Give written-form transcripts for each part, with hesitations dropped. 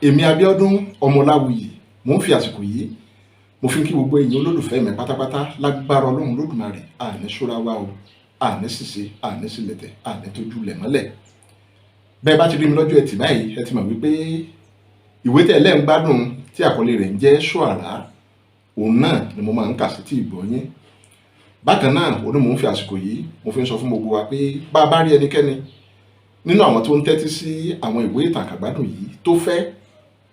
èmi Abíọ́dún Ọmọláwuyì mo ń fi àsìkò yìí mo fi ń kí gbogbo èèyàn olólùfẹ́ mi pátápátá lágbára Ọlọ́run Olódùmarè àní ṣúra wa o àní ṣìṣe àní ṣìlẹ̀tẹ̀ àní tójú lẹ̀ mọ́lẹ̀. Bẹ́ẹ̀ bá ti rí mi lọ́jọ́ ẹtì báyìí ẹ ti mọ̀ wípé ìwé tẹ̀lé ń gbádùn tí àkọlé rẹ̀ ń jẹ́ Soara òun náà ni mo máa ń kà sí tí ìgbọ́ yín. Bákan náà ó ní mo ń fi àsìkò yìí mo fi ń sọ fún gbogbo wa pé bá a bá rí ẹnikẹ́ni nínú àwọn tó ń tẹ́tí sí àwọn ìwé ìtàn àkàgbádùn yìí tó fẹ́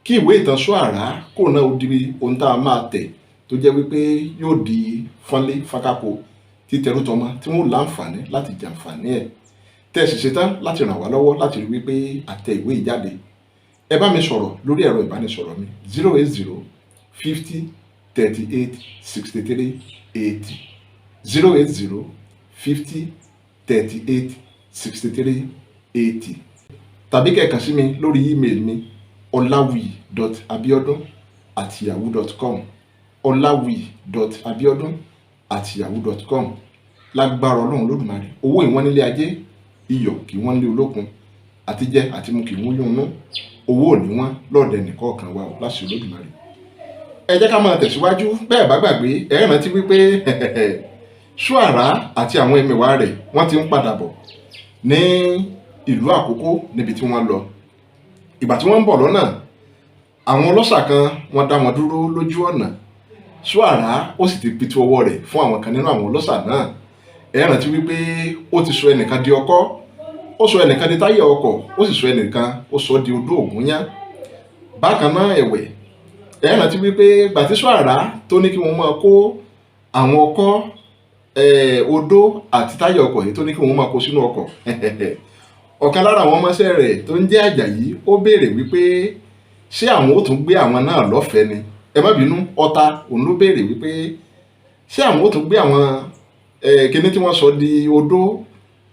kí ìwé ìtàn Soara kò náà ó di ohun tá a máa tẹ̀ tó jẹ́ wípé yóò di fọ́nlé fákákò títẹrú tọmọ tí wọ́n láǹfààní láti jàǹfààní ẹ̀ tẹ̀sí ṣetán láti ràn wá lọ́wọ́ láti rí wípé àtẹ ìwé ìjáde. Ẹ bá mi sọ̀rọ̀ lórí ẹ̀rọ ìbánisọ̀rọ̀ mi 080 50 38 63 80 080 50 38 63 80 tàbí kẹ́ kàn sí mi lórí ímeèlì mi olawiyi.abiodun@yahoo.com olawiyi.abiodun@yahoo.com. lágbára Ọlọ́run Olódùmarè owó ìwọ́n nílé ajé iyọ̀ kì wọ́n lé olókun àti jẹ àti mu kì wọ́n yún un owó ò ní wọ́n lọ́ọ̀dẹ nìkọ̀ọ̀kan wa ò láṣẹ Olódùmarè. Ẹ jẹ́ ká máa tẹ̀síwájú bẹ́ẹ̀ bá gbàgbé ẹ rántí wípé Soara àti àwọn ẹmẹ̀wà rẹ̀ wọ́n ti ń padà bọ̀ ní ìlú Àkókó níbi tí wọ́n lọ. Ìgbà tí wọ́n ń bọ̀ lọ́nà àwọn ọlọ́ṣà kan wọ́n dá wọn dúró lójú ọ̀nà. Soara ó sì ti pitú ọwọ́ rẹ̀ fún àwọn kan nínú àwọn ọlọ́ṣà náà. Ẹ rántí wípé ó ti sọ ẹnìkan di ọkọ́, ó sọ ẹnìkan di táyà ọkọ̀, ó sì sọ ẹnìkan ó sọ di odó ògúnyán. Bákan náà ẹ̀wẹ̀ ẹ rántí wípé ìgbà tí Soara tó ní kí wọ́n máa kó àwọn ọkọ́ odó àti táyà ọkọ̀ yìí tó ní kí wọ́n máa kó sínú ọkọ̀ ọ̀kan lára àwọn ọmọọṣẹ́ rẹ̀ tó ń jẹ́ Àjàyí ó béèrè wípé ṣé àwọn ó tún gbé àwọn náà lọ́fẹ̀ẹ́ ni. Ẹ má bínú Ọ̀tà òun ló béèrè wípé ṣé àwọn ó tún gbé àwọn kíní tí wọ́n sọ di odó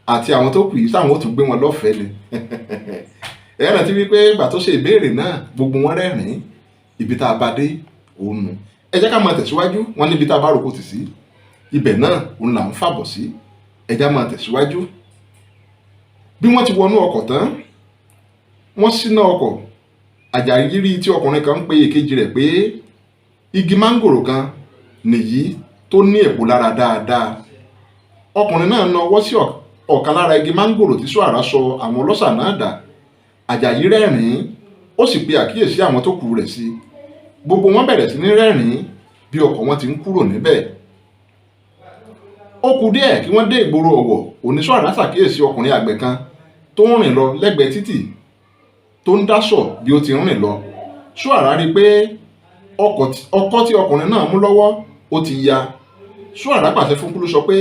àti àwọn tó kù yìí sáwọn ó tún gbé wọn lọ́fẹ̀ẹ́ ni. Ẹ rántí wípé ìgbà tó ṣe ìbéèrè náà gbogbo wọn rẹ́rìn-ín ibi tá a bá dé òun nù. Ẹ jẹ́ ká máa tẹ̀síwájú wọn níbi tá a bá roko tì sí ibẹ̀ náà òun là ń fàbọ̀ sí. Ẹ jẹ́ máa tẹ̀síwájú. Bí wọ́n ti wọnú ọkọ̀ tán wọ́n ṣíná ọkọ̀. Àjàyí rí tí ọkùnrin kan ń pe èkejì rẹ̀ pé igi mángòrò kan nìyí tó ní èpo lára dáadáa. Ọkùnrin náà na ọwọ́ sí ọ̀kan lára igi mángòrò tí Soara sọ àwọn ọlọ́ṣà náà dà. Àjàyí rẹ́rìn-ín ó sì pe àkíyèsí àwọn tó kù rẹ̀ sí. Gbogbo wọn bẹ̀rẹ̀ sí ní rẹ́rìn-ín bí ọkọ̀ wọn ti ń kúrò níbẹ̀. Ó kù díẹ̀ kí wọ́n dé ìgboro Ọ̀wọ̀ òní Soara ṣàkíyèsí ọkùnrin àgbẹ̀ kan tó ń rìn lọ lẹ́gbẹ̀ẹ́ títì tó ń dáṣọ̀ bí ó ti ń rìn lọ. Soara rí i pé ọkọ́ tí ọkùnrin náà mú lọ́wọ́ ó ti ya. Soara pàṣẹ fún Kúlú sọ pé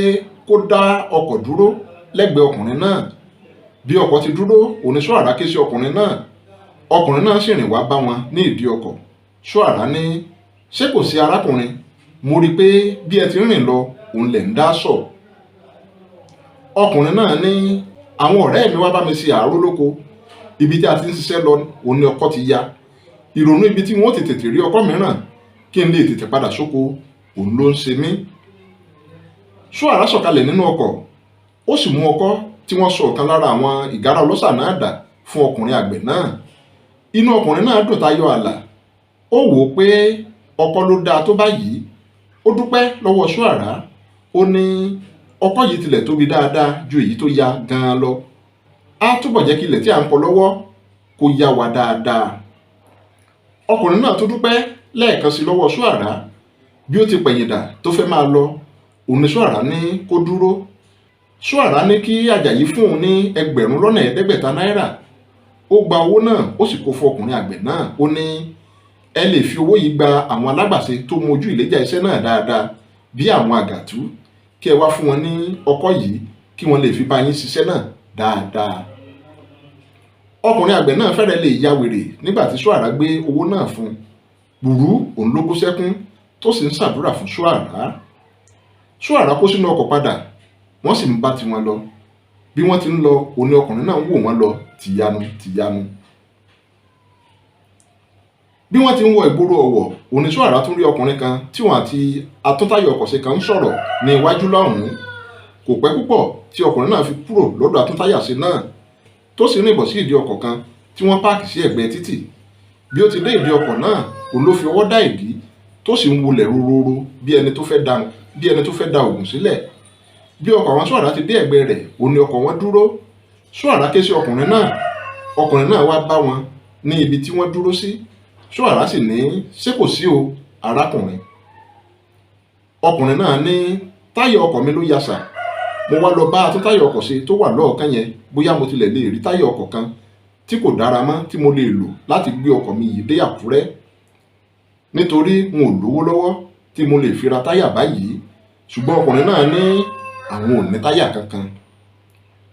kó dá ọkọ̀ dúró lẹ́gbẹ̀ẹ́ ọkùnrin náà. Bí ọkọ̀ ti dúró òní Soara ké sí ọkùnrin náà. Ọkùnrin náà sì rìn wá bá wọn ní ìdí ọkọ̀. Soara ní ṣé kò sí arákùnrin, mo rí i pé bí ẹ ti ń rìn lọ òun lẹ̀ ń dáṣọ̀. Ọkùnrin náà ní àwọn ọ̀rẹ́ mi wá bá mi ṣe àárò lóko, ibi tí a ti ń ṣiṣẹ́ lọ òun ni ọkọ̀ ti ya. Ìrònú ibi tí wọ́n ti tètè rí ọkọ̀ mìíràn kí n lè tètè padà sóko òun ló ń ṣe mí. Soara sọ̀kalẹ̀ nínú ọkọ̀ ó sì mú ọkọ̀ tí wọ́n sọ ọ̀kan lára àwọn ìgárá ọlọ́ṣà náà dà fún ọkùnrin àgbẹ̀ náà. Inú ọkùnrin náà dùn tayọ ààlà. Ó wò ó pé ọkọ̀ ló dáa tó báyìí. Ó dúpẹ́ lọ́wọ́ Soara. Ó ní ọkọ̀ yìí tilẹ̀ tóbi dáadáa ju èyí tó ya gan-an lọ. Á túbọ̀ jẹ́ kí ilẹ̀ tí à ń kọ lọ́wọ́ kó yá wa dáadáa. Ọkùnrin náà tó dúpẹ́ lẹ́ẹ̀kan sí lọ́wọ́ Soara. Bí ó ti pẹ̀yìndà tó fẹ́ máa lọ òun ni Soara ní kó dúró. Soara ní kí Àjàyí fún òun ní 500 náírà. Ó gba owó náà ó sì kó fún ọkùnrin àgbẹ̀ náà. Ó ní ẹ lè fi owó yìí gba àwọn alágbàṣe tó mojú ìléjà iṣẹ́ náà dáadáa bí àwọn àgàtú kí ẹ wá fún wọn ní ọkọ̀ yìí kí wọ́n lè fi bá yín ṣiṣẹ́ náà dáadáa. Ọkùnrin àgbẹ̀ náà fẹ́rẹ̀ lè ya wèrè nígbà tí Soara gbé owó náà fún un. Gbùrú òun ló bú sẹ́kún tó sì ń ṣàdúrà fún Soara. Soara kó sínú ọkọ̀ padà wọ́n sì ń bá tiwọn lọ. Bí wọ́n ti ń lọ òní ọkùnrin náà ń wò wọ́n lọ tìyanu tìyanu. Bí wọ́n ti ń wọ ìgboro Ọ̀wọ̀ òní Soara tún rí ọkùnrin kan tí wọ́n àti atúntayọ̀ ọkọ̀ ṣe kan ń sọ̀rọ̀ ní iwájú lọ́hùn-ún. Kò pẹ́ púpọ̀ tí ọkùnrin náà fi kúrò lọ́dọ̀ atúntayàṣe náà tó sì rìn bọ̀ sí ìdí ọkọ̀ kan tí wọ́n páàkì sí ẹ̀gbẹ́ títì. bí ó ti dé ìdí ọkọ̀ náà òun ló fi ọwọ́ dá ìdí tó sì ń wulẹ̀ rororo bí ẹni tó fẹ́ da ògùn sílẹ̀. Bí ọkọ̀ àwọn Soara ti dé ẹ̀gbẹ́ rẹ̀ òun ni ọkọ̀ wọn dúró. Soara ké sí ọkùnrin náà wá bá wọn ní ibi tí wọ́n dúró sí. Soara sì ní ṣé kò sí o arákùnrin. Ọkùnrin náà ní táyà ọkọ̀ mi ló yasà, mo wá lọ bá tún táyà ọkọ̀ ṣe tó wà lọ́ọ̀kan yẹn bóyá mo tilẹ̀ lè rí táyà ọkọ̀ kan tí kò dára mọ́ tí mo lè lò láti gbé ọkọ̀ mi yìí dé Àkúrẹ́, nítorí n ò lówó lọ́wọ́ tí mo lè fi ra táyà báyìí. Ṣùgbọ́n ọkùnrin náà ní àwọn ò ní táyà kankan.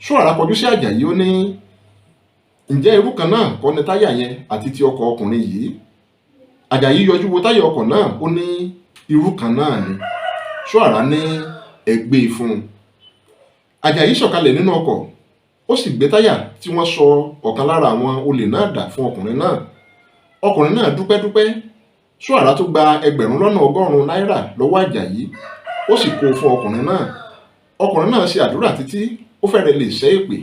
Soara kọjú sí Àjàyí ó ní ǹjẹ́ irú kan náà kọ́ ni táyà yẹn àti ti ọkọ̀ ọkùnrin yìí? Àjàyí yọjú wo táyà ọkọ̀ náà ó ní irú kan náà ni. Soara ní ẹ gbé e fún un. Àjàyí sọ̀kalẹ̀ nínú ọkọ̀ ó sì gbé táyà tí wọ́n sọ ọ̀kan lára àwọn olè náà dà fún ọkùnrin náà. Ọkùnrin náà dúpẹ́. Soara tó gba 1,100 náírà lọ́wọ́ Àjàyí ó sì kó fún ọkùnrin náà. Ọkùnrin náà ṣe àdúrà títí ó fẹ́rẹ̀ lè ṣẹ́ èpè,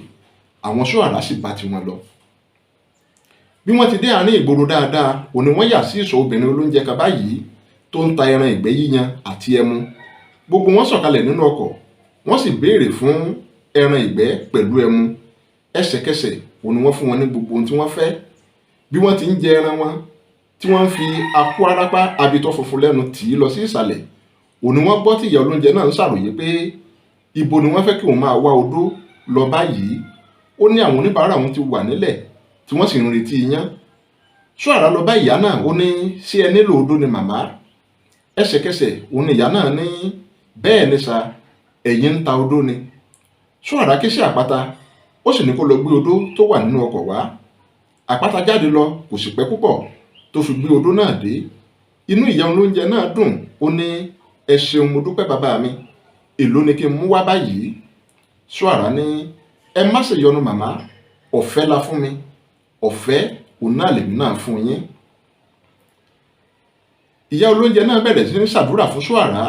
àwọn Soara sì bá tiwọn lọ. Bí wọ́n ti dé àárín ìgboro dáadáa òní wọ́n yà sí ìsọ̀ obìnrin olóúnjẹ kan báyìí tó ń ta ẹran ìgbẹ́ yíyan àti ẹmu. Gbogbo wọn sọ̀kalẹ̀ nínú ọkọ̀ wọ́n sì béèrè fún ẹran ìgbẹ́ pẹ̀lú ẹmu. Ẹsẹ̀kẹsẹ̀ òní wọ́n fún wọn ní gbogbo ohun tí wọ́n fẹ́. Bí wọ́n ti ń jẹ ẹran wọn tí wọ́n ń fi akó arápá abitọ́ funfun lẹ́nu tì í lọ sí ìsàlẹ̀, òní wọ́n gbọ́ tí ìyá olóúnjẹ náà ń ṣàròyé pé ibo ni wọ́n fẹ́ kí òun máa wá odó lọ báyìí. Ó ní àwọn oníbàárà wọn ti wà nílẹ̀ tí wọ́n sì ń retí iyán. Soara lọ bá ìyá náà ó ní ṣé ẹ nílò odó ni màmá? Ẹsẹ̀kẹsẹ̀ òun ìyá náà ní bẹ́ẹ̀ ni sà, ẹ̀yin ń ta odó ni. Soara ké sí àpáta ó sì ní kó lọ gbé odó tó wà nínú ọkọ̀ wá. Àpáta jáde lọ kò sì pẹ́ púpọ̀ tó fi gbé odó náà dé. Inú ìyá olóúnjẹ náà dùn ó ní ẹ ṣeun mo dúpẹ́ bàbá mi, èló ni kí n mú wá báyìí? Soara ní ẹ má ṣe yọnu màmá, ọ̀fẹ́ la fún mi, ọ̀fẹ́ òun náà lèmi náà fún yín. Ìyá olóúnjẹ náà bẹ̀rẹ̀ sí ní ṣàdúrà fún Soara.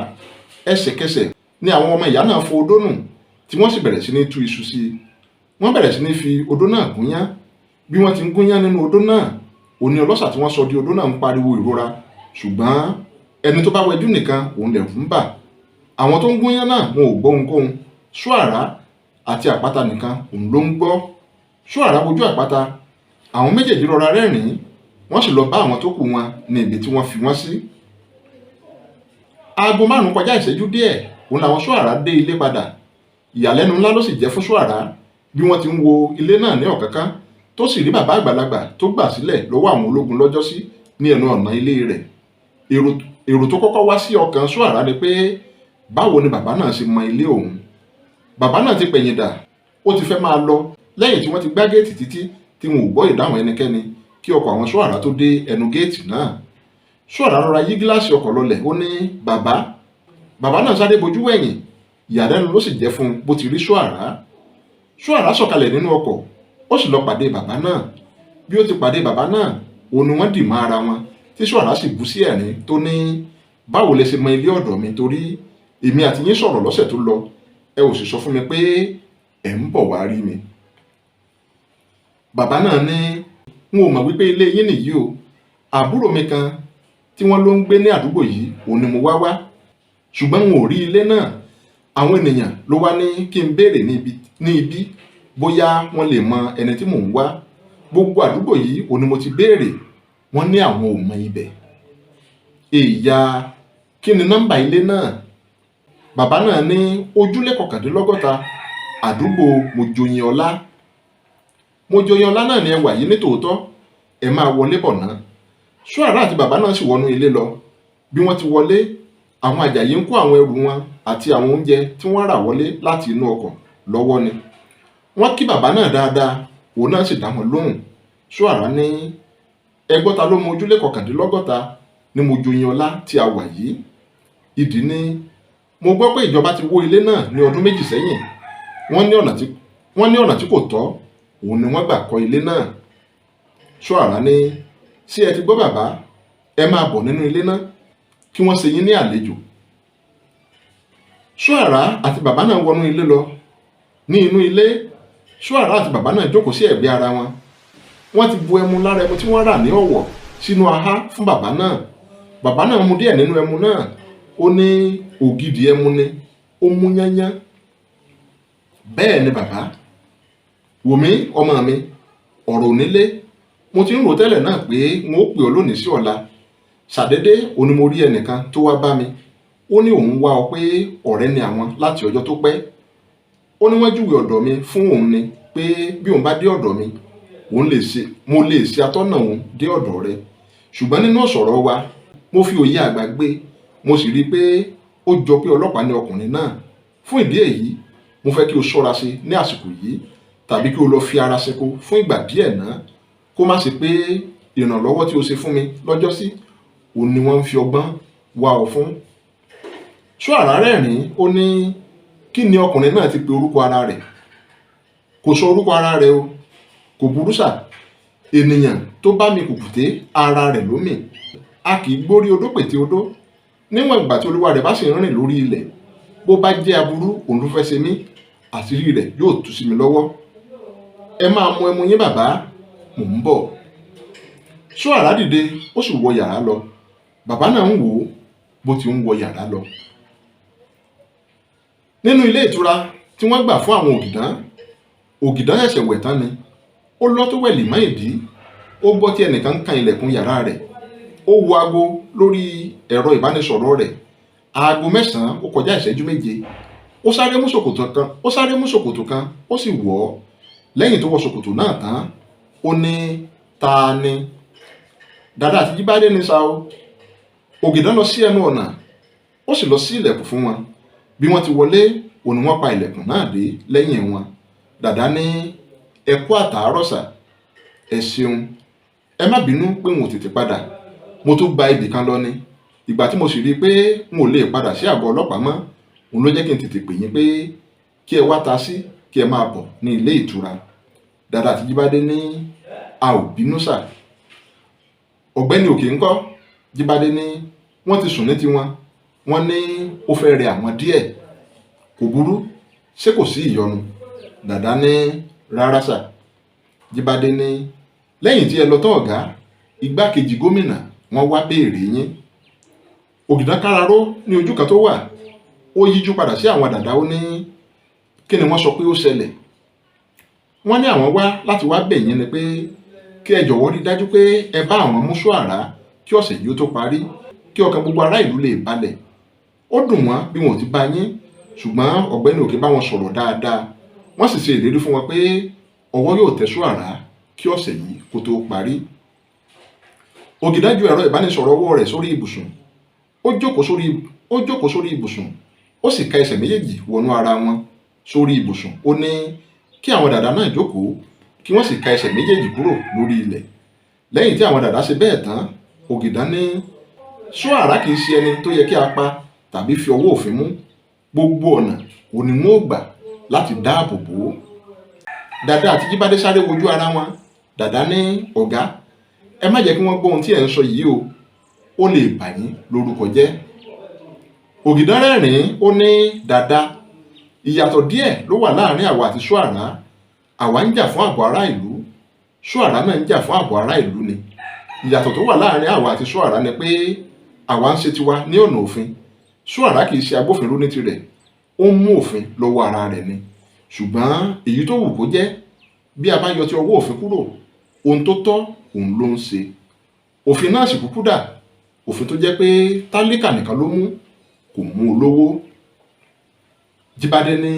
Ẹsẹ̀kẹsẹ̀ ni àwọn ọmọ ìyá náà fọ odó nù tí wọ́n sì bẹ̀rẹ̀ sí ní tú iṣu sí i. Wọ́n bẹ̀rẹ̀ sí ní fi odó náà gúnyán. Bí wọ́n ti ń gúnyán nínú odó náà òní ọlọ́ṣà tí wọ́n sọ di odó náà ń pariwo ìrora, ṣùgbọ́n ẹni tó bá wẹjú nìkan òun lẹ̀rù ń bà. Àwọn tó ń gúnyán náà wọn ò gbọ́ ohunkóhun. Soara àti àpáta nìkan òun ló ń gbọ́. Soara wojú àpáta, àwọn méjèèjì rọra rẹ́rìn-ín wọ́n sì lọ bá àwọn tó kù wọn ní ibi tí wọ́n fi wọ́n sí. Aago 5 kọjá ìṣẹ́jú díẹ̀ òun làwọn Soara dé ilé padà. Ìyàlẹ́nu ńlá ló sì jẹ́ fún Soara bí wọ́n ti ń wo ilé náà ní ọ̀kánkán tó sì rí bàbá àgbàlagbà tó gbà sílẹ̀ lọ́wọ́ àwọn ológun lọ́jọ́sí ní ẹnu ọ̀nà ilé rẹ̀. Èrò tó kọ́kọ́ wá sí ọkàn Soara ni pé báwo ni bàbá náà ṣe mọ ilé òun. Bàbá náà ti pẹ̀yìn dà ó ti fẹ́ máa lọ lẹ́yìn tí wọ́n ti gbá géètì títí tí wọn ò gbọ́ ìdáhùn ẹnikẹ́ni kí ọkọ̀ àwọn Soara tó dé ẹnu géètì náà. Soara rọra yí gíláàsì ọkọ̀ lọlẹ̀ ó ní bàbá náà sáré bojú wẹ̀yìn. Ìyàlẹ́nu ló sì jẹ́ fún un bó ti rí Soara sọ̀kalẹ̀ nínú ọkọ̀ ó sì lọ pàdé bàbá náà. Bí ó ti pàdé bàbá náà òun ni wọ́n dì mọ́ ara wọn tí Soara sì bú sí ẹ̀rín tó ní báwo lẹ ṣe mọ ilé ọ̀dọ̀ mi, torí èmi àti yín sọ̀rọ̀ lọ́sẹ̀ tó lọ ẹ ò sì sọ fún mi pé ẹ ń bọ̀ wá rí mi. Bàbá náà ní n ò mọ̀ wípé ilé yín nìyí o, àbúrò mi kan tí wọ́n ló ń gbé ní àdúgbò yìí òun ni mo wá ṣùgbọ́n n ò rí ilé náà. Àwọn ènìyàn ló wá ní kí n béèrè ní ibi bóyá wọ́n lè mọ ẹni tí mò ń wá. Gbogbo àdúgbò yìí òun ni mo ti béèrè, wọ́n ní àwọn ò mọ ibẹ̀. Èyà kí ni nọ́mbà ilé náà? Bàbá náà ní ojúlé 69 àdúgbò Mojoyinọlá náà ni ẹ wà yìí nítòótọ́, ẹ máa wọlé bọ̀ náà. Soara àti bàbá náà sì wọnú ilé lọ. Bí wọ́n ti wọlé àwọn Àjàyí ń kó àwọn ẹrù wọn àti àwọn oúnjẹ tí wọ́n rà wọlé láti inú ọkọ̀ lọ́wọ́ ni. Wọ́n kí bàbá náà dáadáa òun náà sì dá wọn lóhùn. Soara ní ẹgbọ́ta ló mọ ojúlé 69 ní Mojoyinọlá tí a wà yìí. Ìdí ni mo gbọ́ pé ìjọba ti wó ilé náà ní ọdún 2 sẹ́yìn. Wọ́n ní ọ̀nà tí kò tọ́ òun ni wọ́n gbà kọ́ ilé náà. Soara ní ṣé ẹ ti gbọ́ bàbá, ẹ máa bọ̀ nínú ilé náà kí wọ́n ṣe yín ní àlejò. Soara àti bàbá náà wọnú ilé lọ. Ní inú ilé Soara àti bàbá náà jókòó sí ẹ̀gbẹ́ ara wọn. Wọ́n ti bu ẹmu lára ẹmu tí wọ́n rà ní ọ̀wọ̀ sínú ahá fún bàbá náà mu díẹ̀ nínú ẹmu náà, ó ní ògidì ẹmu ni, ó mú yányán. Bẹ́ẹ̀ ni bàbá, wò mí ọmọ mi, ọ̀rọ̀ onílé, mo ti ń rò tẹ́lẹ̀ náà pé n ó pè ọ́ lónìí sí ọ̀la. Ṣàdédé òní mo rí ẹnìkan tó wá bá mi, ó ní òun wá ọ pé ọ̀rẹ́ ni àwọn láti ọjọ́ tó pẹ́. Ó ní wọ́n júwe ọ̀dọ̀ mi fún òun ni pé bí òun bá dé ọ̀dọ̀ mi, mo lè ṣe atọ́nà òun dé ọ̀dọ̀ rẹ. Ṣùgbọ́n nínú ọ̀sọ̀rọ̀ wa, mo fi òye àgbà gbé, mo sì rí i pé ó jọ pé ọlọ́pàá ni ọkùnrin náà. Fún ìdí èyí, mo fẹ́ kí o ṣọ́ra ṣe ní àsìkò yìí, tàbí kí o lọ fi ara ṣeko fún ìgbà díẹ̀ náà, kó má ṣe pé ìrànlọ́wọ́ tí o ṣe fún mi lọ́jọ́sí, òun ni wọ́n ń fi ọgbọ́n wá ọ fún. Soara rẹ́rìn-ín, ó ní kí ni ọkùnrin náà ti pe orúkọ ara rẹ̀? Kò sọ orúkọ ara rẹ̀ o. Kò burú sà, ènìyàn tó bá mi kùkùté ara rẹ̀ ló mì. A kì í gbórí odó pète odó. Níwọ̀n ìgbà tí olúwa rẹ̀ bá sì ń rìn lórí ilẹ̀, bó bá jẹ́ aburú òun ló fẹ́ ṣe mí, àṣírí rẹ̀ yóò tú sí mi lọ́wọ́. Ẹ máa mu ẹmu yín bàbá, mò ń bọ̀. Soara dìde, ó sì wọ yàrá lọ. Bàbá náà ń wò ó bó ti ń wọ yàrá lọ. Nínú ilé ìtura tí wọ́n gbà fún àwọn ògìdán ẹ̀ṣẹ̀ wẹ̀ tán ni. Ó lọ́ tó wẹ̀lì mọ́ ìdí. Ó gbọ́ tí ẹnìkan ń kan ilẹ̀kùn yàrá rẹ̀. Ó wo aago lórí ẹ̀rọ ìbánisọ̀rọ̀ rẹ̀. Aago 9 ó kọjá ìṣẹ́jú 7. Ó sáré mú ṣòkòtò kan, ó sì wọ̀ ọ́. Lẹ́yìn tó wọ ṣòkòtò náà tán, ó ní, ta ni? Dàda àti Jíbádé ní sa o. Ògìdán lọ sí ẹnu ọ̀nà, ó sì lọ sí ilẹ̀kùn fún wọn. Bí wọ́n ti wọlé, òun ni wọ́n pa ilẹ̀kùn náà dé lẹ́yìn wọn. Dàda ní, ẹ kú àtàárọ̀ sà, ẹ ṣeun, ẹ má bínú pé n ò tètè padà, mo tún gba ibì kan lọ ni. Ìgbà tí mo sì rí i pé n ò lè padà sí àgọ́ ọlọ́pàá mọ́, òun ló jẹ́ kí n tètè pè yín pé kí ẹ wá ta sí, kí ẹ máa bọ̀ ní ilé ìtura. Dàda àti Jíbádé ní, a ò bínú sà. Ọ̀gbẹ́ni Òkè ńkọ́? Jíbádé ní, wọ́n ti sùn ní tiwọn, wọ́n ní ó fẹ́ rẹ àwọn díẹ̀. Kò burú, ṣé kò sí ìyọnu? Dàda ní, rárá sà. Jíbádé ní, lẹ́yìn tí ẹ lọ tán ọ̀gá, igbákejì gómìnà wọ́n wá béèrè yín. Ògìdán káraró ní ojú kan tó wà. Ó yíjú padà sí àwọn dàda, ó ní, kí ni wọ́n sọ pé ó ṣẹlẹ̀? Wọ́n ní àwọn wá láti wá bẹ̀ yín ni pé kí ẹ jọ̀wọ́ rí dájú pé ẹ bá àwọn mú Soara kí ọ̀sẹ̀ yìí ó tó parí, kí ọkàn gbogbo ará ìlú lè balẹ̀. Ó dùn wọ́n bí wọn ò ti bá yín, ṣùgbọ́n ọ̀gbẹ́ni Òkè bá wọn sọ̀rọ̀ dáadáa. Wọ́n sì ṣe ìlérí fún wọn pé ọwọ́ yóò tẹ Soara kí ọ̀sẹ̀ yìí kó tó parí. Ògìdán ju ẹ̀rọ ìbánisọ̀rọ̀ ọwọ́ rẹ̀ sórí ibùsùn. Ó jókòó sórí ibùsùn, ó sì ka ẹsẹ̀ méjèèjì wọnú ara wọn sórí ibùsùn. Ó ní kí àwọn dàda náà jókòó, kí wọ́n sì ka ẹsẹ̀ méjèèjì kúrò lórí ilẹ̀. Lẹ́yìn tí àwọn dàda ṣe bẹ́ẹ̀ tán, Ògìdán ní, Soara kì í ṣe ẹni tó yẹ kí a pa tàbí fi ọwọ́ òfin mú. Gbogbo ọ̀nà òní wọn ò gbà láti dáàbò bò ó. Dàda àti Jíbádé sáré wojú ara wọn. Dàda ní, ọ̀gá, ẹ má jẹ́ kí wọ́n gbọ́ ohun tí ẹ̀ ń sọ yìí o, ó lè bà yín lórúkọ jẹ́. Ògìdán rẹ́rìn-ín, ó ní, dàda, ìyàtọ̀ díẹ̀ ló wà láàrin àwa àti Soara. Àwa ń jà fún ààbò ará ìlú, Soara náà ń jà fún ààbò ará ìlú ni. Ìyàtọ̀ tó wà láàrin àwa àti Soara ni pé àwa ń ṣe tiwa ní ọ̀nà òfin. Soara kì í ṣe agbófinró ní tirẹ̀, ó ń mú òfin lọ́wọ́ ara rẹ̀ ni. Ṣùgbọ́n èyí tó wù kó jẹ́, bí a bá yọ ti ọwọ́ òfin kúrò, ohun tó tọ́ òun ló ń ṣe. Òfin náà sì kúkú dà, òfin tó jẹ́ pé tálíkà nìkan ló mú, kò mú olówó. Jíbádé ní,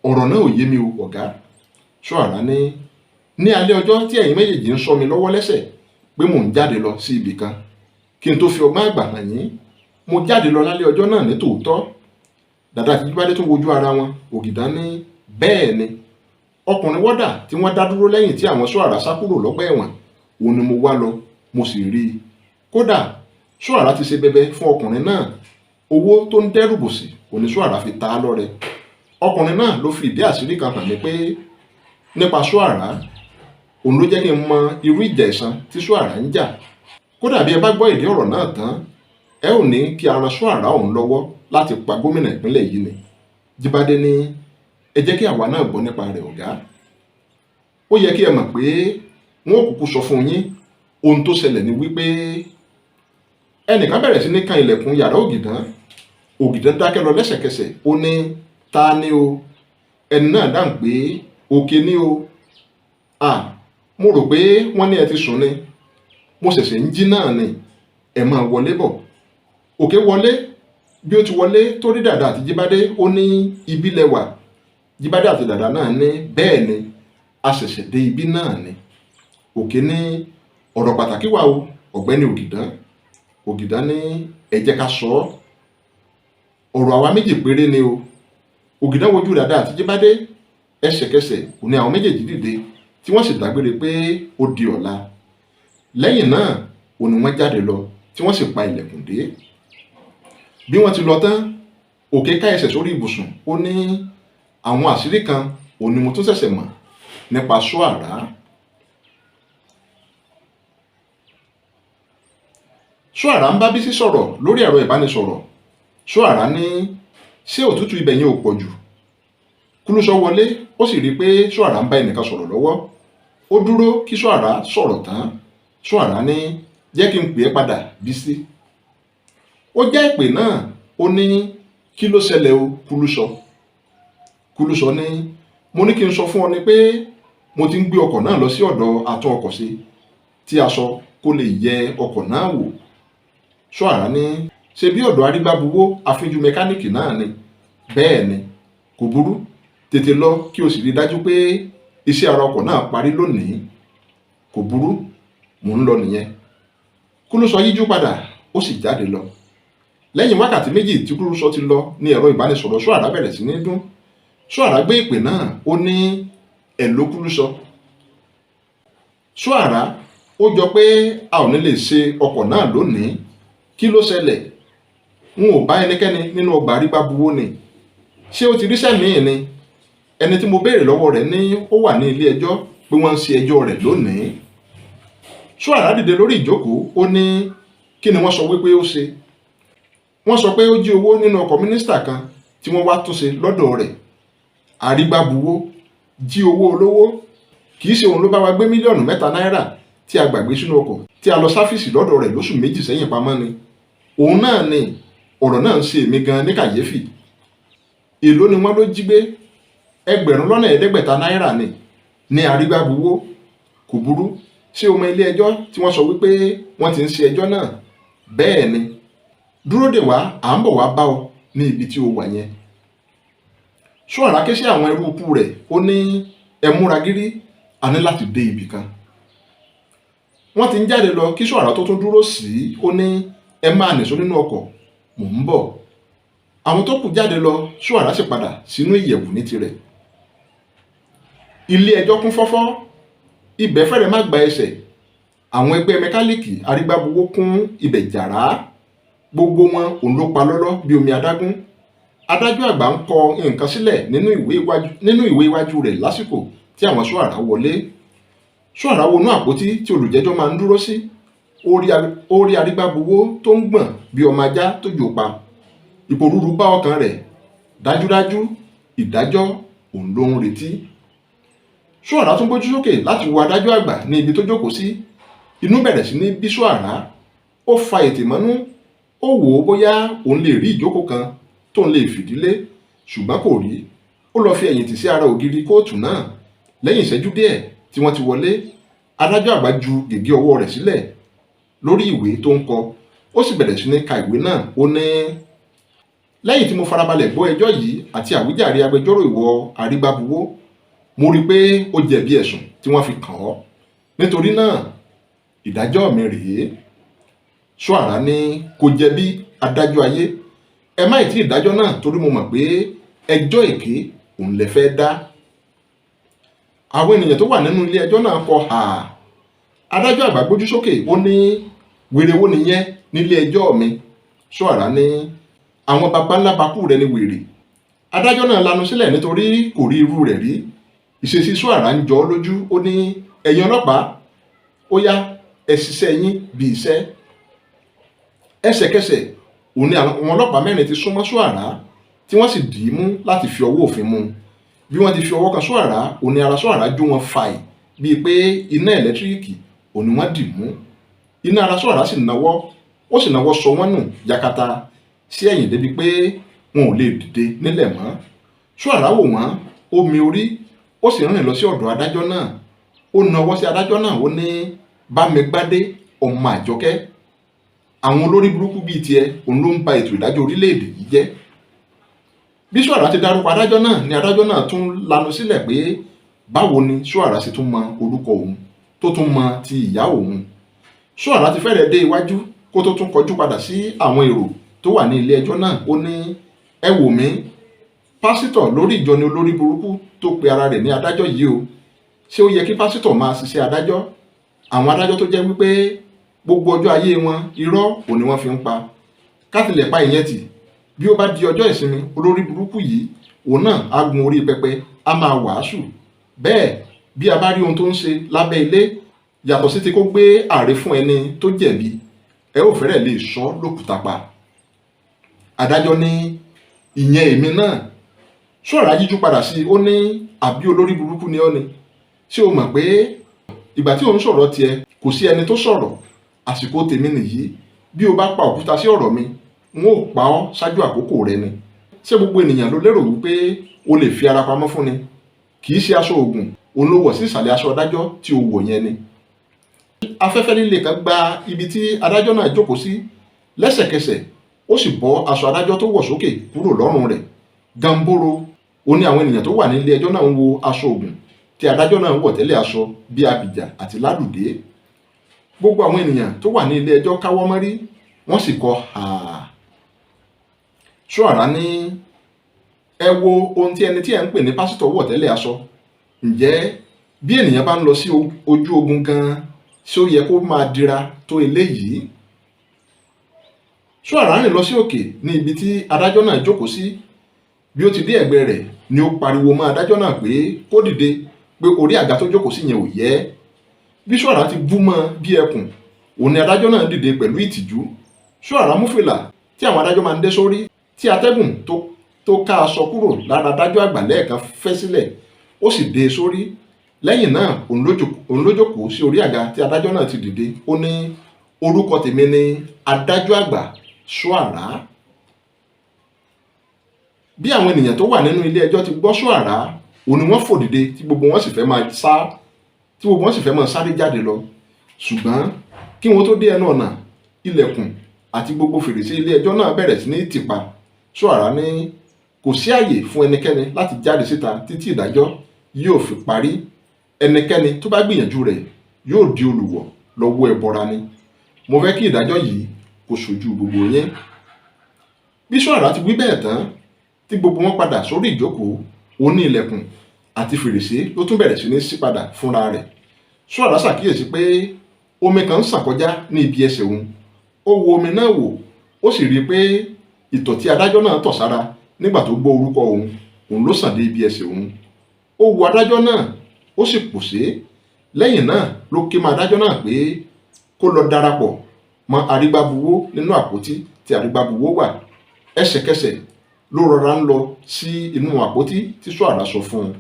ọ̀rọ̀ náà ò yé mi o ọ̀gá. Soara ní alẹ́ ọjọ́ tí ẹ̀yin méjèèjì ń sọ mi lọ́wọ́ lẹ́sẹ̀ pé mò ń jáde lọ sí ibì kan, kí n tó fi ọgbọ́n àgbà hàn yín, mo jáde lọ lálẹ́ ọjọ́ náà ní tòótọ́. Dàda àti Jíbádé tún wojú ara wọn. Ògìdán ní, bẹ́ẹ̀ ni, ọkùnrin wọ́dà tí wọ́n dá dúró lẹ́yìn tí àwọn Soara sá kúrò lọ́gbà ẹ̀wọ̀n, òun ni mo wá lọ, mo sì rí i. Kódà Soara ti ṣe bẹbẹ fún ọkùnrin náà. Owó tó ń dẹ́rù bòsì òní Soara fi ta á lọ́rẹ. Ọkùnrin náà ló fi ìdí àṣírí kan hàn mí pé nípa Soara, òun ló jẹ́ kí n mọ irú ìjà ẹ̀san tí Soara ń jà. Kódà bí ẹ bá gbọ́ ìdí ọ̀rọ̀ náà tán, ẹ ò ní kí a ran Soara òun lọ́wọ́ láti pa gómìnà ìpínlẹ̀ yìí ni. Jíbádé ní, ẹ jẹ́ kí àwa náà gbọ́ nípa rẹ̀ ọ̀gá. Ó yẹ kí ẹ mọ̀ pé wọn ò kúkú sọ fún yín, ohun tó ṣẹlẹ̀ ni wípé ẹnìkan bẹ̀rẹ̀ sí ní kan ilẹ̀kùn yàrá Ògìdán. Ògìdán dákẹ́ lọ lẹ́sẹ̀kẹsẹ̀, ó ní ta ni o? Ẹni náà dáhùn pé Òkè ni o. Mo rò pé wọ́n ní ẹ ti sùn ni, mo ṣẹ̀ṣẹ̀ ń jí náà ni, ẹ máa wọlé bọ̀. Òkè wọlé, bí ó ti wọlé tó rí Dàda àti Jíbádé, ó ní ibi lẹwà. Jíbádé àti Dàda náà ní bẹ́ẹ̀ ni, a ṣẹ̀ṣẹ̀ dé ibi náà ni. Òkè ní ọ̀rọ̀ pàtàkì wà o ọ̀gbẹ́ni Ògìdán. Ògìdán ní ẹ jẹ́ ká sọ ọ́, ọ̀rọ̀ àwa méjì péré ni o. Ògìdán wojú Dàda àti Jíbádé, ẹsẹ̀kẹsẹ̀ òní àwọn méjèèjì dìde tí wọ́n sì dágbére pé ó di ọ̀la. Lẹ́yìn náà òní wọ́n jáde lọ tí wọ́n sì pa ilẹ̀kùn dé. Bí wọ́n ti lọ tán, Òkè ká ẹsẹ̀ sórí ibùsùn, ó ní àwọn àṣírí kan òní mo tún ṣẹ̀ṣẹ̀ mọ̀ nípa Soara. Soara ń bá Bísí sọ̀rọ̀ lórí ẹ̀rọ ìbánisọ̀rọ̀. Soara ní ṣé òtútù ibẹ̀ yẹn ò pọ̀ jù? Kúlúsọ wọlé, ó sì rí i pé Soara ń bá ẹnìkan sọ̀rọ̀ lọ́wọ́. Ó dúró kí Soara sọ̀rọ̀ tán. Soara ní jẹ́ kí n pè é padà Bísí. Ó jẹ́ ìpè náà, ó ní kí ló ṣẹlẹ̀ o Kúlúsọ? Kúlúsọ ní mo ní kí n sọ fún ọ ni pé mo ti ń gbé ọkọ̀ náà lọ sí ọ̀dọ̀ atún ọkọ̀ ṣe tí a sọ kó lè yẹ ọkọ̀ náà wò. Soara ní ṣe bí ọ̀dọ̀ arígbábuwó afínjú mẹkáníìkì náà ni. Bẹ́ẹ̀ ni, kò burú, tètè lọ kí o sì rí dájú pé iṣẹ́ ara ọkọ̀ náà parí lónìí. Kò burú, mò ń lọ nìyẹn. Kúlúsọ yíjú padà, ó sì jáde lọ. Lẹ́yìn wákàtí méjì tí Kúlúsọ ti lọ ní ẹ̀rọ ìbánisọ̀rọ̀ Soara bẹ̀rẹ̀ sí ní dún. Soara gbé ìpè náà, ó ní ẹ̀ló Kúlúsọ. Soara, ó jọ pé a ò ní lè ṣe ọkọ̀ náà lónìí. Kí ló ṣẹlẹ̀? N ò bá ẹnikẹ́ni nínú ọgbà arígbábuwó ni. Ṣé ó ti ríṣẹ́ míì ni? Ẹni tí mo béèrè lọ́wọ́ rẹ̀ ní ó wà ní ilé ẹjọ́ pé wọ́n ń ṣe ẹjọ́ rẹ̀ lónìí. Soara dìde lórí ìjókòó, ó ní kí ni wọ́n sọ wípé ó ṣe? Wọ́n sọ pé ó jí owó nínú ọkọ̀ mínísítà kan tí wọ́n wá túnṣe lọ́dọ̀ rẹ̀. Arígbábuwó jí owó olówó. Kì í ṣe òun ló bá wa gbé mílíọ̀nù 3 náírà tí a gbàgbé sínú ọkọ̀ tí a lọ sáfíìsì lọ́dọ̀ rẹ̀ lóṣù 2 sẹ́yìn pamọ́ ni. Òun náà ni. Ọ̀rọ̀ náà ń ṣe èmi gan ní kàyéfì. Èló ni wọ́n ló jí gbé? 500 náírà ni ní arígbábuwó. Kò burú, ṣé o mọ ilé ẹjọ́ tí wọ́n sọ wípé wọ́n ti ń ṣe ẹjọ́ náà? Bẹ́ẹ̀ ni. Dúró dè wá, à ń bọ̀ wá bá ọ ní ibi tí o wà yẹn. Soara ké sí àwọn ẹrú ikú rẹ̀, ó ní ẹ múra gírí, a ní láti dé ibì kan. Wọ́n ti ń jáde lọ kí Soara tó tún dúró sí, ó ní ẹ máa nìṣó nínú ọkọ̀, mò ń bọ̀. Àwọn tó kù jáde lọ, Soara sì padà sínú ìyẹ̀wù ní tirẹ̀. Ilé ẹjọ́ kún fọ́fọ́, ibẹ̀ fẹ́rẹ̀ má gba ẹsẹ̀. Àwọn ẹgbẹ́ mẹkáníìkì arígbábuwó kún ibẹ̀ jàrá. Gbogbo wọn òun ló pa lọ́lọ́ bí omi adágún. Adájọ́ àgbà ń kọ nǹkan sílẹ̀ nínú ìwé iwájú rẹ̀ lásìkò tí àwọn Soara wọlé. Soara wọnú àpótí tí olùjẹ́jọ́ máa ń dúró sí. Ó rí arígbábuwó tó ń gbọ̀n bí ọmọ ajá tó jò pa. Ìpòrúru bá ọkàn rẹ̀. Dájúdájú ìdájọ́ òun ló ń retí. Soara tún gbójú sókè láti wo adájọ́ àgbà ní ibi tó jókòó sí. Inú bẹ̀rẹ̀ sí ní bí Soara. Ó fa ètè mọ́nú. Ó wò ó bóyá òun lè rí ìjókòó kan tó ń lè fìdílé, ṣùgbọ́n kò rí. Ó lọ fi ẹ̀yìn tì sí ara ògiri kóòtù náà. Lẹ́yìn ìṣẹ́jú díẹ̀ tí wọ́n ti wọlé, adájọ́ àgbà ju gègé ọwọ́ rẹ̀ sílẹ̀ lórí ìwé tó ń kọ. Ó sì bẹ̀rẹ̀ sí ní ka ìwé náà. Ó ní lẹ́yìn tí mo farabalẹ̀ gbọ́ ẹjọ́ yìí àti àwíjàre agbẹjọ́rò ìwọ arígbábuwó, mo rí pé ó jẹ̀bi ẹ̀sùn tí wọ́n fi kàn ọ́. Nítorí náà ìdájọ́ mi rèé. Soara ní kò jẹ̀bi adájọ́ ayé. Ẹ má ì tí ìdájọ́ náà torí mo mọ̀ pé ẹjọ́ èké òun lè fẹ́ dá. Àwọn ènìyàn tó wà nínú ilé ẹjọ́ náà kọ hà. Adájọ́ àgbà gbójú sókè, ó ní wèrè wo nìyẹn nílé ẹjọ́ mi? Soara ní àwọn baba ńlá bakú rẹ ni wèrè. Adájọ́ náà lanu sílẹ̀ nítorí kò rí irú rẹ̀ rí. Ìṣesí Soara ń jọ ọ́ lójú. Ó ní ẹ̀yin ọlọ́pàá, ó yá ẹ ṣiṣẹ́ yín bí iṣẹ́. Ẹsẹ̀kẹsẹ̀ òun ni àwọn ọlọ́pàá 4 ti súnmọ́ Soara tí wọ́n sì dì í mú láti fi ọwọ́ òfin mú. Bí wọ́n ti fi ọwọ́ kan Soara, òun ni ara Soara jó wọn fàì bíi pé iná ẹ̀lẹ́tíríkì òun ni wọ́n dì mú. iná ara Soara sì nawọ́, ó sì nawọ́ sọ wọ́n nù yakata sí ẹ̀yìn débi pé wọn ò lè dìde nílẹ̀ mọ́. Soara wò wọ́n, ó mi orí, ó sì rìn lọ sí ọ̀dọ̀ adájọ́ náà. Ó nawọ́ sí adájọ́ náà, ó ní, Bámigbádé ọmọ Àjọkẹ́, àwọn olórí burúkú bíi tiẹ̀ òun ló ń ba ètò ìdájọ́ orílẹ̀-èdè yìí jẹ́. Bí Soara ti dárúkọ adájọ́ náà ni adájọ́ náà tún lanu sílẹ̀ pé báwo ni Soara sì tún mọ orúkọ òun tó tún mọ ti ìyá òun. Soara ti fẹ́rẹ̀ dé iwájú kó tó tún kọjú padà sí àwọn èrò tó wà ní ilé ẹjọ́ náà. Ó ní, ẹ wò mí, pásítọ̀ lórí ìjọ ni olórí burúkú tó pe ara rẹ̀ ní adájọ́ yìí o. Ṣé ó yẹ kí pásítọ̀ máa ṣiṣẹ́ adájọ́? Àwọn adájọ́ tó jẹ́ wípé gbogbo ọjọ́ ayé wọn irọ́ ò ní wọ́n fi ń pa. Ká tilẹ̀ pa ìyẹn tì, bí ó bá di ọjọ́ ìsinmi, olórí burúkú yìí òun náà á gun orí pẹpẹ, á máa wàásù. Bẹ́ẹ̀ bí a bá rí ohun tó ń ṣe lábẹ́ ilé yàtọ̀ sí ti kó gbé ààrẹ fún ẹni tó jẹ̀bi, ẹ ò fẹ́rẹ̀ lè sọ lókùúta pa. Adájọ́ ní, ìyẹn èmi náà. Soara yíjú padà sí i, ó ní, àbí olórí burúkú ni ọ́ ni? Ṣé o mọ̀ pé ìgbà tí òun sọ̀rọ̀ tiẹ̀ kò sí ẹni tó sọ̀rọ̀? Àsìkò tèmi nìyí. Bí o bá pa òkúta sí ọ̀rọ̀ mi, n ó pa ọ́ ṣáájú àkókò rẹ ni. Ṣé gbogbo ènìyàn ló lérò wípé o lè fi ara pamọ́ fún ni? Kì í ṣe aṣọ ògùn òun ló wọ̀ sí ìsàlẹ̀ aṣọ adájọ́ tí o wọ̀ yẹn ni. Afẹ́fẹ́ líle kan gba ibi tí adájọ́ náà jókòó sí. Lẹ́sẹ̀kẹsẹ̀ ó sì bọ́ aṣọ adájọ́ tó wọ̀ sókè kúrò lọ́rùn rẹ̀. Gamboro, ó ní àwọn ènìyàn tó wà ní ilé ẹjọ́ náà ń wo aṣọ ògùn tí adájọ́ náà wọ̀ tẹ́lẹ̀ aṣọ bíi abìjà àti lálùdé. Gbogbo àwọn ènìyàn tó wà ní ilé ẹjọ́ káwọ́ mọ́rí, wọ́n sì kọ hàá. Soara ní, ẹ wo ohun tí ẹni tí ẹ ń pè ní pásítọ̀ wọ̀ tẹ́lẹ̀ aṣọ. Ǹjẹ́ bí ènìyàn bá ń lọ sí ojú ogun gan-an, ṣé ó yẹ kó máa dira tó eléyìí? Soara rìn lọ sí òkè ní ibi tí adájọ́ náà jókòó sí. Bí ó ti dé ẹ̀gbẹ́ rẹ̀ ni ó pariwo mọ́ adájọ́ náà pé kó dìde, pé orí àga tó jókòó sí yẹn ò yẹ. Bí Soara ti bú mọ́ bí ẹkùn, òun ni adájọ́ náà dìde pẹ̀lú ìtìjú. Soara mú fìlà tí àwọn adájọ́ máa ń dé sórí, tí atẹ́gùn tó ká aṣọ kúrò lára adájọ́ àgbà lẹ́ẹ̀kan fẹ́ sílẹ̀, ó sì dé e sórí. Lẹ́yìn náà òun ló jókòó sí orí àga tí adájọ́ náà ti dìde. Ó ní, orúkọ tèmi ni adájọ́ àgbà Soara. Bí àwọn ènìyàn tó wà nínú ilé ẹjọ́ ti gbọ́ Soara, òun ni wọ́n fò dìde tí gbogbo wọn sì fẹ́ máa sáré jáde lọ. Ṣùgbọ́n kí wọ́n tó dé ẹnu ọ̀nà, ilẹ̀kùn àti gbogbo fèrèsé ilé ẹjọ́ náà bẹ̀rẹ̀ sí ní tìpa. Soara ní, kò sí àyè fún ẹnikẹ́ni láti jáde síta títí ìdájọ́ yóò fi parí. Ẹnikẹ́ni tó bá gbìyànjú rẹ̀ yóò di olùwọ̀ lọ́wọ́ ẹbọra ni. Mo fẹ́ kí ìdájọ́ yìí kó ṣojú gbogbo yín. Bí Soara ti wí bẹ́ẹ̀ tán, tí gbogbo wọn padà sórí ìjókòó, ó ní ilẹ̀kùn àti fèrèsé ló tún bẹ̀rẹ̀ sí ní ṣí padà fúnra rẹ̀. Soara ṣàkíyèsí pé omi kan ń ṣàn kọjá ní ibi ẹsẹ̀ òun. Ó wo omi náà wò, ó sì rí i pé ìtọ̀ tí adájọ́ náà tọ̀ sára nígbà tó gbọ́ orúkọ òun ló sàn dé ibi ẹsẹ̀ òun. Ó wo adájọ́ náà, ó sì pòṣé. Lẹ́yìn náà ló ké mọ́ adájọ́ náà pé kó lọ darapọ̀ mọ́ arígbábuwó nínú àpótí tí arígbábuwó wà. Ẹsẹ̀kẹsẹ̀ ló rọra ń lọ sí inú àpótí tí Soara sọ fún un.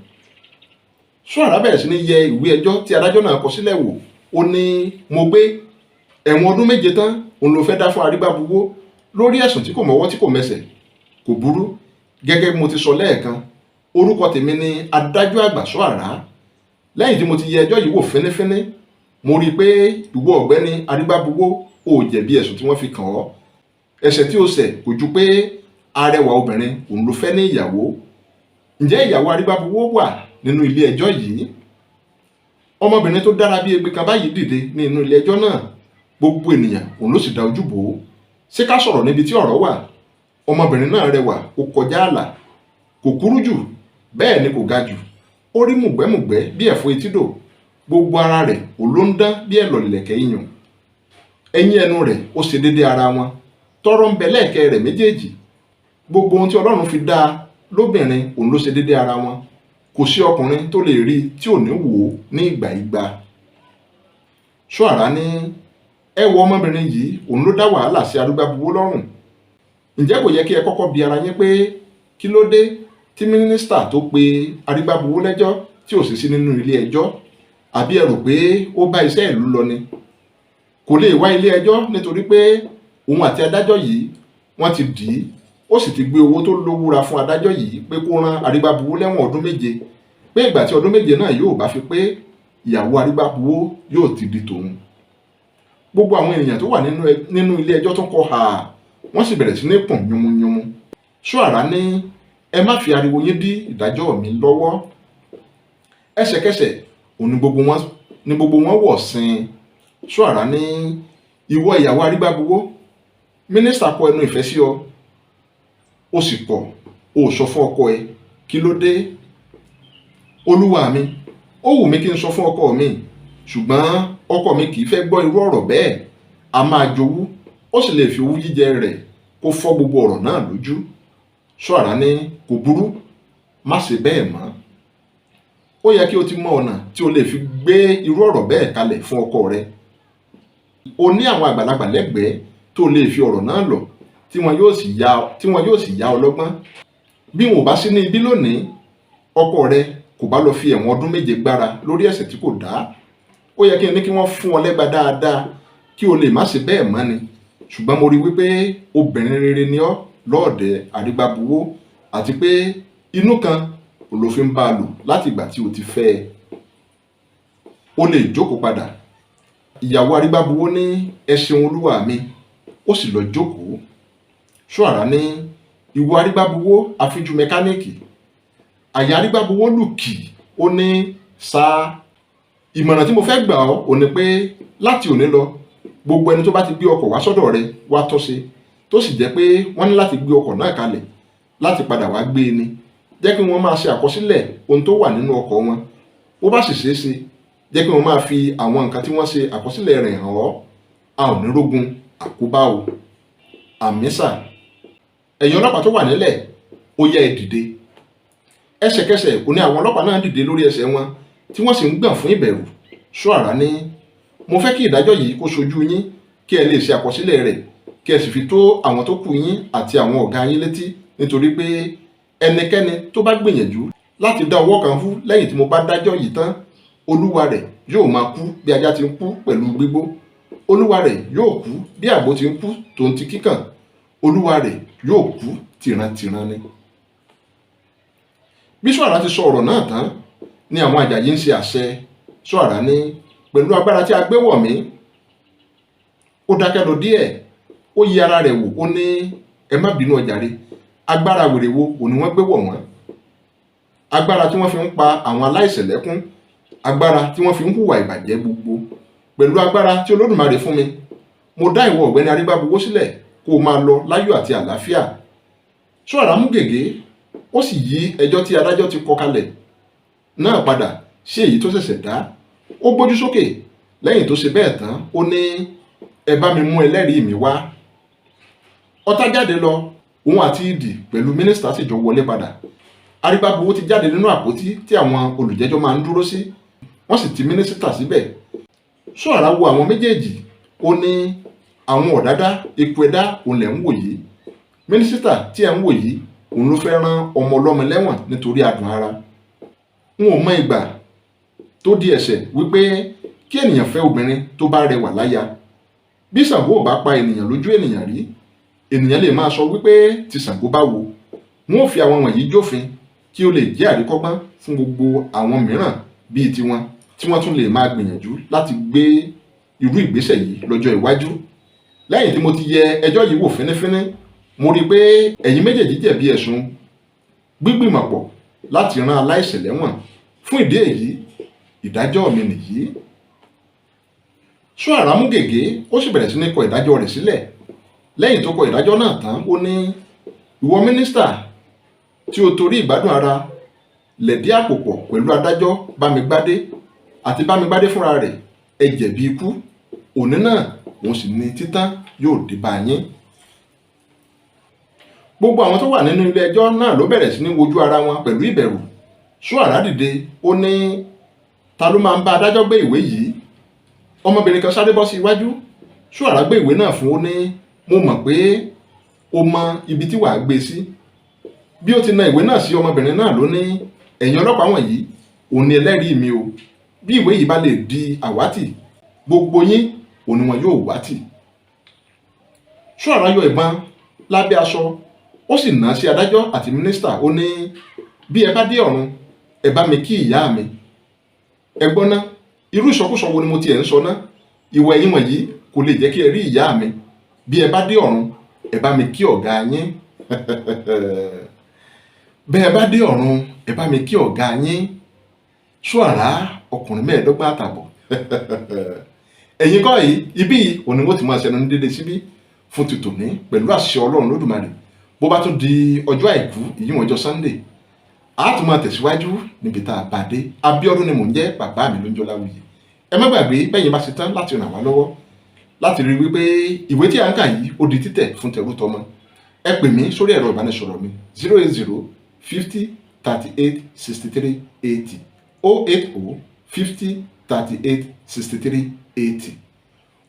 Soara bẹ̀rẹ̀ sí ní yẹ ìwé ẹjọ́ tí adájọ́ náà kọ sílẹ̀ wò. Ó ní, mo gbé ẹ̀wọ̀n ọdún 7 tán òun ló fẹ́ dá fún arígbábuwó lórí ẹ̀sùn tí kò mọ́wọ́ tí kò mẹsẹ̀. Kò burú, gẹ́gẹ́ bí mo ti sọ lẹ́ẹ̀kan, orúkọ tèmi ni adájọ́ àgbà Soara. Lẹ́yìn tí mo ti yẹ ẹjọ́ yìí wò fínífíní, mo rí i pé ìwọ ọ̀gbẹ́ni arígbábuwó ò jẹ̀bi ẹ̀sùn tí wọ́n fi kàn ọ́. Ẹ̀ṣẹ̀ tí o ṣẹ̀ kò ju pé arẹwà obìnrin òun ló fẹ́ ní ìyàwó. Ǹjẹ́ ìyàwó arígbábuwó wà nínú ilé ẹjọ́ yìí? Ọmọbìnrin tó dára bí egbin kan báyìí dìde ní inú ilé ẹjọ́ náà. Gbogbo ènìyàn òun ló sì da ojú bò ó. Ṣé ká sọ̀rọ̀ níbi tí ọ̀rọ̀ wà? Ọmọbìnrin náà rẹwà, ó kọjá ààlà. Kò kúrú jù, bẹ́ẹ̀ ni kò ga jù. Ó rí mùgbẹ́mùgbẹ́ bí ẹ̀fọ́ etídò. Gbogbo ara rẹ̀ òun ló ń dán bí ẹ̀lọ̀ ìlẹ̀kẹ̀ iyùn. Ẹ̀yìn ẹnu rẹ̀ ó ṣe déédéé ara wọn. Tọ́rọ́ ń bẹ lẹ́ẹ̀kẹ́ rẹ̀ méjèèjì. Gbogbo ohun tí Ọlọ́run fi dá lóbìnrin òun ló ṣe déédéé ara wọn. Kò sí ọkùnrin tó lè rí tí ò ní wò ó ní ìgbà ìgbà. Soara ní, ẹ wo ọmọbìnrin yìí, òun ló dá wàhálà sí arígbábuwó lọ́rùn. Ǹjẹ́ kò yẹ kí ẹ kọ́kọ́ bi ara yín pé kí ló dé tí mínísítà tó pe arígbábuwó lẹ́jọ́ tí ò sì sí nínú ilé ẹjọ́? Àbí ẹ rò pé ó bá iṣẹ́ ìlú lọ ni? kò lè wá ilé ẹjọ́ nítorí pé òun àti adájọ́ yìí wọ́n ti dì í, ó sì ti gbé owó tó lówúra fún adájọ́ yìí pé kó rán Arígbábuwó lẹ́wọ̀n ọdún 7, pé ìgbà tí ọdún 7 náà yóò bá fi pé ìyàwó Arígbábuwó yóò ti di tòun. Gbogbo àwọn ènìyàn tó wà nínú ilé ẹjọ́ tó kọ hà, wọ́n sì bẹ̀rẹ̀ sí ní pọ̀n yúnmúyúnmú. Soara ní ẹ má fi ariwo yín dí ìdájọ́ mi lọ́wọ́. Ẹsẹ̀kẹsẹ̀ òní gbogbo wọn wọ̀ sin. Soara ní ìwọ ìyàwó Arígbábuwó, mínísítà kọ ẹnu ìfẹ́ sí ọ, ó sì kọ̀, ó sọ fún ọkọ ẹ, kí ló dé? Olúwa mi, ó wù mí kí n sọ fún ọkọ mi, ṣùgbọ́n ọkọ mi kì í fẹ́ gbọ́ irú ọ̀rọ̀ bẹ́ẹ̀. A máa jowú, ó sì lè fi owú jíjẹ rẹ̀ kó fọ́ gbogbo ọ̀rọ̀ náà lójú. Soara ní kò burú, má ṣe bẹ́ẹ̀ mọ́. Ó yẹ kí o ti mọ ọ̀nà tí o lè fi gbé irú ọ̀rọ̀ bẹ́ẹ̀ kalẹ̀ fún ọkọ rẹ. O ní àwọn àgbàlagbà lẹ́gbẹ̀ẹ́ tó lè fi ọ̀rọ̀ náà lọ̀, tí wọn yóò sì yá ọlọ́gbọ́n. Bí wọn ò bá sí ní ibí lónìí, ọkọ rẹ kò bá lọ fi ẹ̀wọ̀n ọdún 7 gbára lórí ẹ̀ṣẹ̀ tí kò dá. Ó yẹ kí n ní kí wọ́n fún ọ lẹ́gba dáadáa kí o lè má ṣe bẹ́ẹ̀ mọ́ ni. Ṣùgbọ́n mo rí wípé obìnrin rere ni ọ́ lọ́ọ̀dẹ̀ Arígbábuwó, àti pé inú kan ló fi ń bá a lò láti ìgbà tí o ti fẹ́ ẹ. O lè jókòó padà. Ìyàwó Arígbábuwó ní ẹ ṣeun olúwa mi, ó sì lọ jókòó. Soara ní ìwọ Arígbábuwó afínjú mẹkáníìkì. Àyà Arígbábuwó lù kì, ó ní sáà. Ìmọ̀ràn tí mo fẹ́ gbà ọ́ ò ní pé láti òní lọ, gbogbo ẹni tó bá ti gbé ọkọ̀ wá sọ́dọ̀ rẹ wá tọ́ṣe, tó sì jẹ́ pé wọ́n ní láti gbé ọkọ̀ náà kalẹ̀ láti padà wá gbé e ni, jẹ́ kí wọ́n máa ṣe àkọsílẹ̀ ohun tó wà nínú ọkọ̀ wọn. Bó bá sì ṣeé ṣe, jẹ́ kí wọ́n máa fi àwọn nǹkan tí wọ́n ṣe àkọsílẹ̀ rẹ̀ hàn ọ́. A ò ní rógun àkóbá o. Àmísà. Ẹ̀yin ọlọ́pàá tó wà nílẹ̀, ó yẹ ẹ dìde. Ẹsẹ̀kẹsẹ̀ kò ní àwọn ọlọ́pàá náà dìde lórí ẹsẹ̀ wọn, tí wọ́n sì ń gbọ̀n fún ìbẹ̀rù. Soara ní mo fẹ́ kí ìdájọ́ yìí kó ṣojú yín, kí ẹ lè ṣe àkọsílẹ̀ rẹ̀, kí ẹ sì fi tó àwọn tó kù yín àti àwọn ọ̀gá yín létí, nítorí pé ẹnikẹ́ni tó bá gbìyànjú láti dá ọwọ́ kan hú lẹ́yìn tí mo bá dájọ́ yìí tán, olúwa rẹ̀ yóò máa kú bí ajá ti ń kú pẹ̀lú gbígbó. Olúwa rẹ̀ yóò kú bí àgbò ti ń kú tòun ti kíkàn. Olúwa rẹ̀ yóò kú tìrantìran ni. Bí Soara ti sọ ọ̀rọ̀ náà tán ni àwọn àjàyí ń ṣe àṣẹ. Soara ní pẹ̀lú agbára tí a gbé wọ̀ mí. Ó dákẹ́ lọ díẹ̀, ó yí ara rẹ̀ wò, ó ní ẹ má bínú ọjàre, agbára wèrè wo òní wọ́n gbé wọ̀ wọ́n? Agbára tí wọ́n fi ń pa àwọn aláìṣẹ̀ lẹ́kún, agbára tí wọ́n fi ń hùwà ìbàjẹ́ gbogbo. Pẹ̀lú agbára tí Olódùmarè fún mi, mo dá ìwọ ọ̀gbẹ́ni Arígbábuwó sílẹ̀ kó o máa lọ láyọ̀ àti àlàáfíà. Soara mú gègé, ó sì yí ẹjọ́ tí adájọ́ ti kọ kalẹ̀ náà padà sí èyí tó ṣẹ̀ṣẹ̀ dá. Ó gbójú sókè. Lẹ́yìn tó ṣe bẹ́ẹ̀ tán, ó ní ẹ bá mi mú ẹlẹ́rìí mi wá. Ọ̀tá jáde lọ, òun àti ìdì pẹ̀lú mínísítà sì jọ wọlé padà. Arígbábuwó ti jáde nínú àpótí tí àwọn olùjẹ́jọ́ máa ń dúró sí, wọ́n sì ti mínísítà síbẹ̀. Soara wo àwọn méjèèjì, ó ní àwọn ọ̀dádá eku ẹ̀dá òun lẹ̀ ń wò yìí. Mínísítà tí ẹ̀ ń wò yìí, òun ló fẹ́ rán ọmọ ọlọ́mọ lẹ́wọ̀n nítorí adùn ara. N ò mọ ìgbà tó di ẹ̀ṣẹ̀ wípé kí ènìyàn fẹ́ obìnrin tó bá rẹwà láya. Bí Ṣàngó ò bá pa ènìyàn lójú ènìyàn rí, ènìyàn lè máa sọ wípé tí Ṣàngó bá wo. Wọn ò fi àwọn wọ̀nyí jófin kí ó lè jẹ́ àríkọ́gbọ́n fún gbogbo àwọn mìíràn bíi tiwọn, tí wọ́n tún lè máa gbìyànjú láti gbé irú ìgbésẹ̀ yìí lọ́jọ́ iwájú. Lẹ́yìn tí mo ti yẹ ẹjọ́ yìí wò fínífíní, mo rí i pé ẹ̀yin méjèèjì jẹ̀bi ẹ̀sùn gbígbìmọ̀pọ̀ láti rán aláìṣẹ̀ lẹ́wọ̀n. Fún ìdí èyí, ìdájọ́ mi nìyí. Soara mú gègé, ó sì bẹ̀rẹ̀ sí ní kọ ìdájọ́ rẹ̀ sílẹ̀. Lẹ́yìn tó kọ ìdájọ́ náà tán, ó ní ìwọ mínísítà tí o torí ìgbádùn ara lẹ̀dí àpò pọ̀ pẹ̀lú adájọ́ Bámigbádé àti Bámigbádé fúnra rẹ̀, ẹ jẹ̀bi ikú. Òní náà òun sì ní títán yóò dé bá yín. Gbogbo àwọn tó wà nínú ilé ẹjọ́ náà ló bẹ̀rẹ̀ sí ní wojú ara wọn pẹ̀lú ìbẹ̀rù. Soara dìde, ó ní ta ló máa ń bá adájọ́ gbé ìwé yìí? Ọmọbìnrin kan sáré bọ́ sí iwájú. Soara gbé ìwé náà fún, ó ní mo mọ̀ pé o mọ ibi tí wàá gbé sí. Bí ó ti na ìwé náà sí ọmọbìnrin náà, ló ní ẹ̀yin ọlọ́pàá wọ̀nyí, òun ni ẹlẹ́rìí mi o. Bí ìwé yìí bá lè di àwátì, gbogbo yín òní wọn yóò wá tì. Soara yọ ìbọn lábẹ́ aṣọ ó sì nà sí adájọ́ àti mínísítà. Ó ní bí ẹ bá dé ọ̀run ẹ bá mi kí ìyá mi. Ẹ gbọ́ ná, irú ìsọkúsọ wo ni mo tiẹ̀ ń sọ ná? Ìwà ẹ̀yin wọ̀nyí kò lè jẹ́ kí ẹ rí ìyá mi. Bí ẹ bá dé ọ̀run ẹ bá mi kí ọ̀gá yín. Bẹ́ẹ̀ bá dé ọ̀run ẹ bá mi kí ọ̀gá yín. Soara ọkùnrin 15 àtàbọ̀. Ẹ̀yin kọ́ yìí ibí òní wọ́n ti máa ṣẹnu ní dédé síbí fún ti tòní pẹ̀lú àṣẹ Ọlọ́run Olódùmarè. Bó bá tún di ọjọ́ àìkú ìyíwọ̀n ọjọ́ Sunday a tún máa tẹ̀síwájú níbi tá a bá dé. Abíọ́dún ni mò ń jẹ́, bàbá mi ló ń jọ Láwùyè. Ẹ má gbàgbé bẹ́yìn bá ṣe tán láti ràn wá lọ́wọ́ láti rí wípé ìwé tí a ń kà yìí ó di títẹ̀ fún tẹrú tọmọ. Ẹ pè mí sórí ẹ̀rọ ìbánisọ̀rọ̀ mi 080 50 38 63 80 080 50 38 63 80.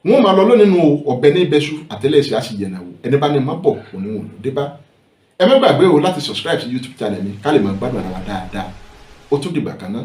Wọ́n máa lọ lónìí nínú ọ̀bẹ ní ibẹ̀ṣu àtẹ́lẹsẹ̀ àṣìyẹ̀nàwó ẹni bá ní má bọ̀ òní wọn ló dé bá. Ẹ má gbàgbé o láti subscribe sí YouTube channel mi ká lè máa gbádùn ara wa dáadáa. Ó tún dìgbà kan náà.